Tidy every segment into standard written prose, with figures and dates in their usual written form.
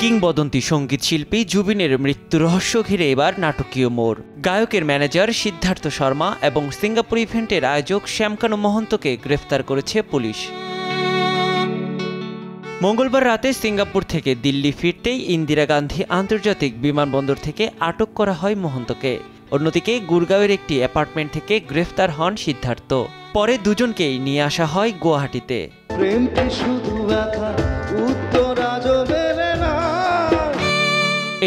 কিংবদন্তি সঙ্গীত শিল্পী জুবিনের মৃত্যু রহস্য ঘিরে এবার নাটকীয় মোড়। গায়কের ম্যানেজার সিদ্ধার্থ শর্মা এবং সিঙ্গাপুর ইভেন্টের আয়োজক শ্যামকানু মহন্তকে গ্রেফতার করেছে পুলিশ। মঙ্গলবার রাতে সিঙ্গাপুর থেকে দিল্লি ফিরতেই ইন্দিরা গান্ধী আন্তর্জাতিক বিমানবন্দর থেকে আটক করা হয় মহন্তকে। অন্যদিকে গুরগাঁওয়ের একটি অ্যাপার্টমেন্ট থেকে গ্রেফতার হন সিদ্ধার্থ। পরে দুজনকেই নিয়ে আসা হয় গুয়াহাটিতে।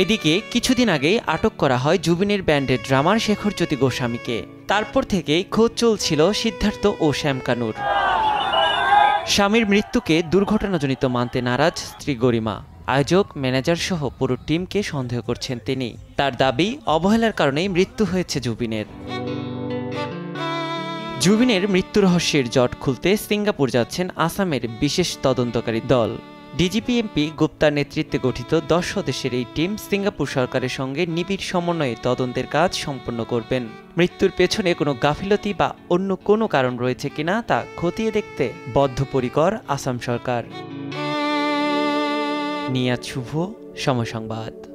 এদিকে কিছুদিন আগেই আটক করা হয় জুবিনের ব্যান্ডের ড্রামার শেখরজ্যোতি গোস্বামীকে। তারপর থেকেই খোঁজ চলছিল সিদ্ধার্থ ও শ্যামকানুর। স্বামীর মৃত্যুকে দুর্ঘটনাজনিত মানতে নারাজ স্ত্রী গরিমা। আয়োজক, ম্যানেজার সহ পুরো টিমকে সন্দেহ করছেন তিনি। তার দাবি, অবহেলার কারণেই মৃত্যু হয়েছে জুবিনের। জুবিনের মৃত্যু রহস্যের জট খুলতে সিঙ্গাপুর যাচ্ছেন আসামের বিশেষ তদন্তকারী দল। ডিজিপি এমপি গুপ্তার নেতৃত্বে গঠিত 10 সদস্যের এই টিম সিঙ্গাপুর সরকারের সঙ্গে নিবিড় সমন্বয়ে তদন্তের কাজ সম্পন্ন করবেন। মৃত্যুর পেছনে কোনো গাফিলতি বা অন্য কোনো কারণ রয়েছে কিনা তা খতিয়ে দেখতে বদ্ধপরিকর আসাম সরকার। নিয়াজ শুভ, সময় সংবাদ।